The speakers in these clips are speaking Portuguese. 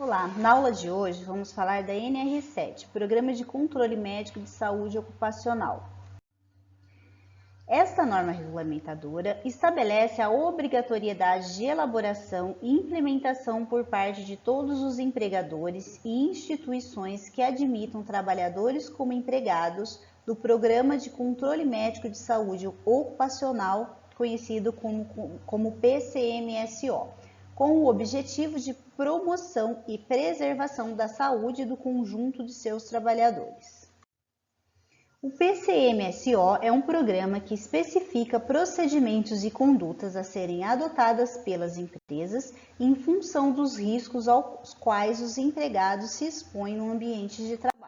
Olá, na aula de hoje vamos falar da NR7, Programa de Controle Médico de Saúde Ocupacional. Esta norma regulamentadora estabelece a obrigatoriedade de elaboração e implementação por parte de todos os empregadores e instituições que admitam trabalhadores como empregados do Programa de Controle Médico de Saúde Ocupacional, conhecido como PCMSO, com o objetivo de promoção e preservação da saúde do conjunto de seus trabalhadores. O PCMSO é um programa que especifica procedimentos e condutas a serem adotadas pelas empresas em função dos riscos aos quais os empregados se expõem no ambiente de trabalho.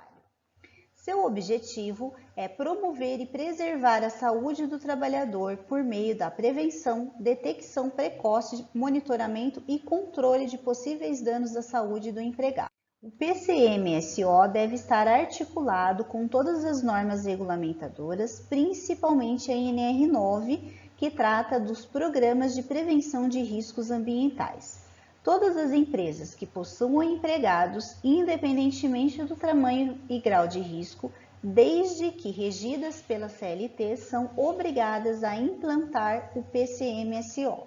Seu objetivo é promover e preservar a saúde do trabalhador por meio da prevenção, detecção precoce, monitoramento e controle de possíveis danos à saúde do empregado. O PCMSO deve estar articulado com todas as normas regulamentadoras, principalmente a NR9, que trata dos programas de prevenção de riscos ambientais. Todas as empresas que possuam empregados, independentemente do tamanho e grau de risco, desde que regidas pela CLT, são obrigadas a implantar o PCMSO.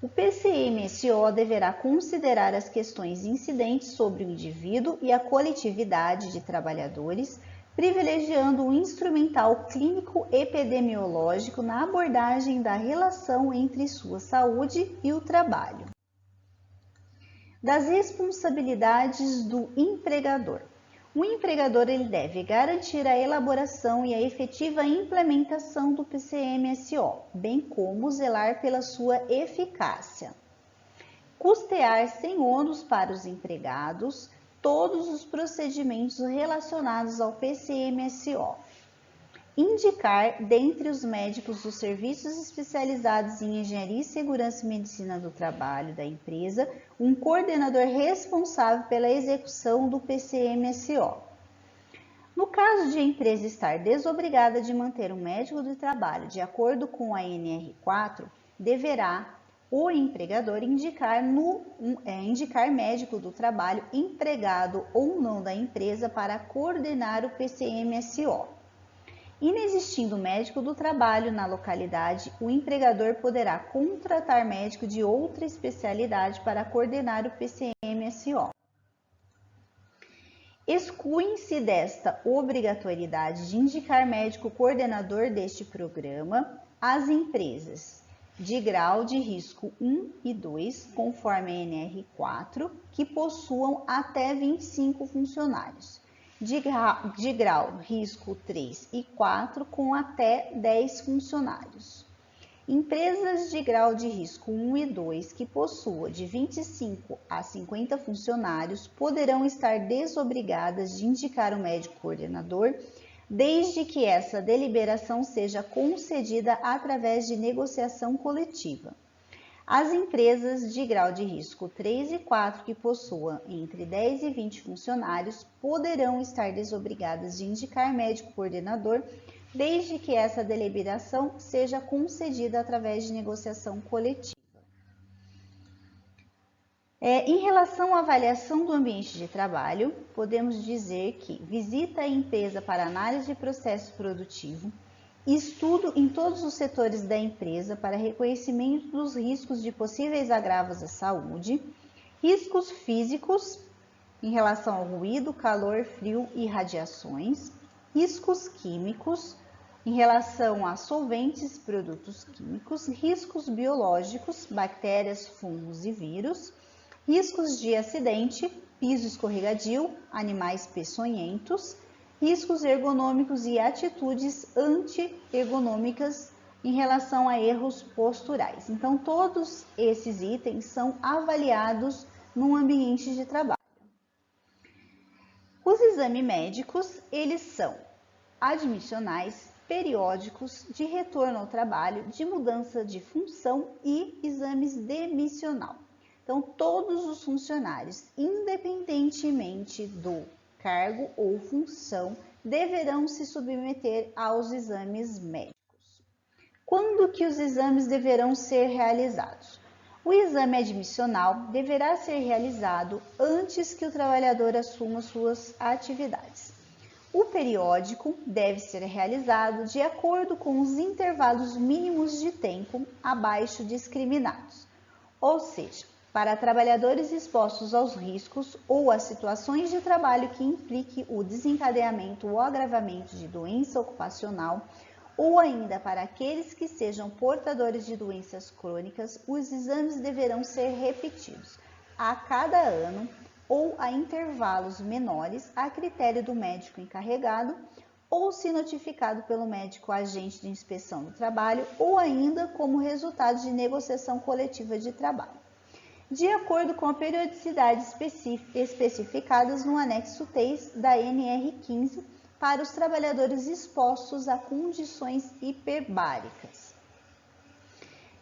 O PCMSO deverá considerar as questões incidentes sobre o indivíduo e a coletividade de trabalhadores, privilegiando o instrumental clínico epidemiológico na abordagem da relação entre sua saúde e o trabalho. Das responsabilidades do empregador. O empregador ele deve garantir a elaboração e a efetiva implementação do PCMSO, bem como zelar pela sua eficácia. Custear sem ônus para os empregados todos os procedimentos relacionados ao PCMSO. Indicar, dentre os médicos dos serviços especializados em Engenharia e Segurança e Medicina do Trabalho da empresa, um coordenador responsável pela execução do PCMSO. No caso de a empresa estar desobrigada de manter um médico do trabalho de acordo com a NR4, deverá o empregador indicar médico do trabalho empregado ou não da empresa para coordenar o PCMSO. Inexistindo médico do trabalho na localidade, o empregador poderá contratar médico de outra especialidade para coordenar o PCMSO. Excluem-se desta obrigatoriedade de indicar médico coordenador deste programa as empresas de grau de risco 1 e 2, conforme a NR4, que possuam até 25 funcionários. De grau risco 3 e 4 com até 10 funcionários. Empresas de grau de risco 1 e 2 que possuam de 25 a 50 funcionários poderão estar desobrigadas de indicar o médico coordenador, desde que essa deliberação seja concedida através de negociação coletiva. As empresas de grau de risco 3 e 4 que possuam entre 10 e 20 funcionários poderão estar desobrigadas de indicar médico coordenador, desde que essa deliberação seja concedida através de negociação coletiva. Em relação à avaliação do ambiente de trabalho, podemos dizer que visita a empresa para análise de processo produtivo, estudo em todos os setores da empresa para reconhecimento dos riscos de possíveis agravos à saúde, riscos físicos em relação ao ruído, calor, frio e radiações, riscos químicos em relação a solventes, produtos químicos, riscos biológicos, bactérias, fungos e vírus, riscos de acidente, piso escorregadio, animais peçonhentos, riscos ergonômicos e atitudes anti-ergonômicas em relação a erros posturais. Então, todos esses itens são avaliados num ambiente de trabalho. Os exames médicos, eles são admissionais, periódicos, de retorno ao trabalho, de mudança de função e exames demissional. Então, todos os funcionários, independentemente do cargo ou função, deverão se submeter aos exames médicos. Quando que os exames deverão ser realizados? O exame admissional deverá ser realizado antes que o trabalhador assuma suas atividades. O periódico deve ser realizado de acordo com os intervalos mínimos de tempo abaixo discriminados, ou seja, para trabalhadores expostos aos riscos ou a situações de trabalho que implique o desencadeamento ou agravamento de doença ocupacional, ou ainda para aqueles que sejam portadores de doenças crônicas, os exames deverão ser repetidos a cada ano ou a intervalos menores, a critério do médico encarregado, ou se notificado pelo médico agente de inspeção do trabalho, ou ainda como resultado de negociação coletiva de trabalho, de acordo com a periodicidade especificadas no anexo 3 da NR15 para os trabalhadores expostos a condições hiperbáricas.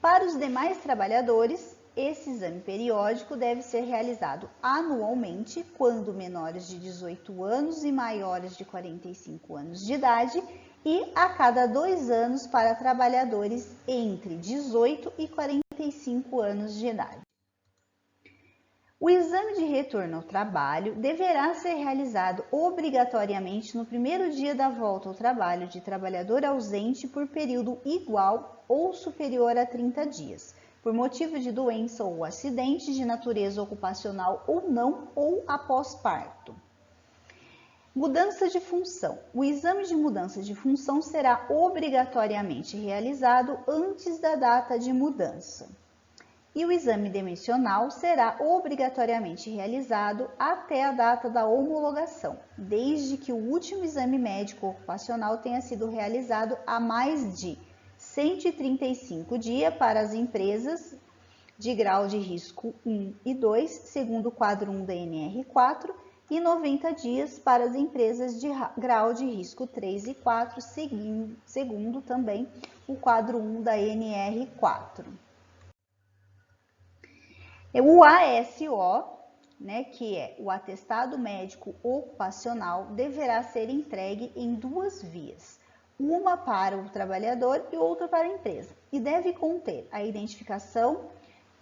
Para os demais trabalhadores, esse exame periódico deve ser realizado anualmente quando menores de 18 anos e maiores de 45 anos de idade e a cada 2 anos para trabalhadores entre 18 e 45 anos de idade. O exame de retorno ao trabalho deverá ser realizado obrigatoriamente no primeiro dia da volta ao trabalho de trabalhador ausente por período igual ou superior a 30 dias, por motivo de doença ou acidente de natureza ocupacional ou não, ou após parto. Mudança de função. O exame de mudança de função será obrigatoriamente realizado antes da data de mudança. E o exame demissional será obrigatoriamente realizado até a data da homologação, desde que o último exame médico ocupacional tenha sido realizado há mais de 135 dias para as empresas de grau de risco 1 e 2, segundo o quadro 1 da NR4, e 90 dias para as empresas de grau de risco 3 e 4, segundo também o quadro 1 da NR4. O ASO, que é o atestado médico ocupacional, deverá ser entregue em 2 vias, uma para o trabalhador e outra para a empresa, e deve conter a identificação,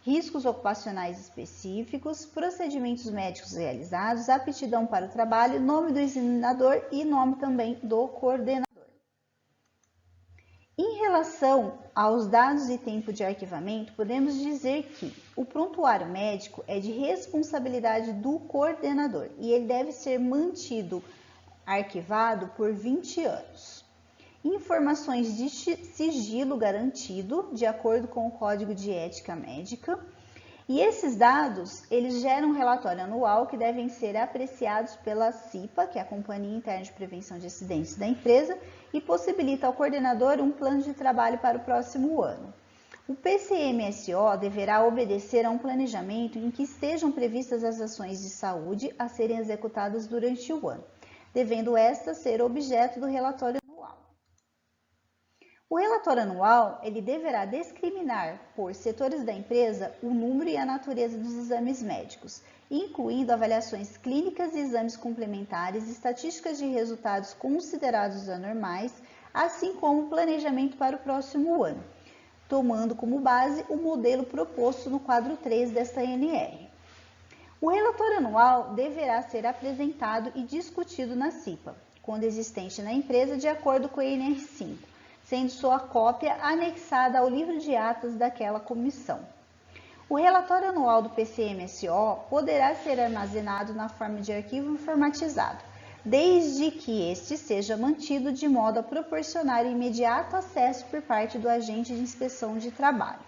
riscos ocupacionais específicos, procedimentos médicos realizados, aptidão para o trabalho, nome do examinador e nome também do coordenador. Em relação aos dados e tempo de arquivamento, podemos dizer que o prontuário médico é de responsabilidade do coordenador e ele deve ser mantido arquivado por 20 anos. Informações de sigilo garantido, de acordo com o Código de Ética Médica. E esses dados, eles geram um relatório anual que devem ser apreciados pela CIPA, que é a Companhia Interna de Prevenção de Acidentes da empresa, e possibilita ao coordenador um plano de trabalho para o próximo ano. O PCMSO deverá obedecer a um planejamento em que estejam previstas as ações de saúde a serem executadas durante o ano, devendo estas ser objeto do relatório anual. O relatório anual ele deverá discriminar por setores da empresa o número e a natureza dos exames médicos, incluindo avaliações clínicas e exames complementares, estatísticas de resultados considerados anormais, assim como o planejamento para o próximo ano, tomando como base o modelo proposto no quadro 3 desta NR. O relatório anual deverá ser apresentado e discutido na CIPA, quando existente na empresa, de acordo com a NR5, sendo sua cópia anexada ao livro de atas daquela comissão. O relatório anual do PCMSO poderá ser armazenado na forma de arquivo informatizado, desde que este seja mantido de modo a proporcionar imediato acesso por parte do agente de inspeção de trabalho.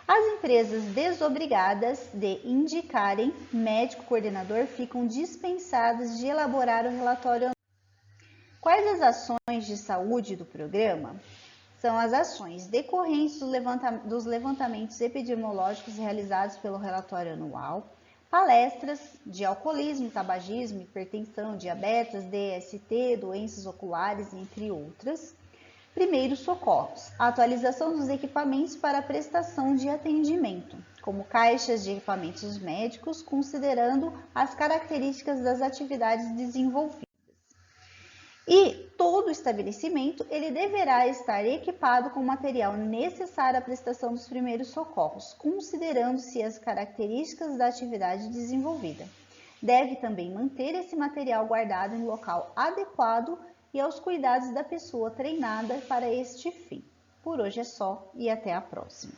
As empresas desobrigadas de indicarem médico coordenador ficam dispensadas de elaborar o relatório anual. Quais as ações de saúde do programa? São as ações decorrentes dos levantamentos epidemiológicos realizados pelo relatório anual, palestras de alcoolismo, tabagismo, hipertensão, diabetes, DST, doenças oculares, entre outras. Primeiros socorros, a atualização dos equipamentos para a prestação de atendimento, como caixas de equipamentos médicos, considerando as características das atividades desenvolvidas. E todo estabelecimento ele deverá estar equipado com o material necessário à prestação dos primeiros socorros, considerando-se as características da atividade desenvolvida. Deve também manter esse material guardado em local adequado e aos cuidados da pessoa treinada para este fim. Por hoje é só e até a próxima.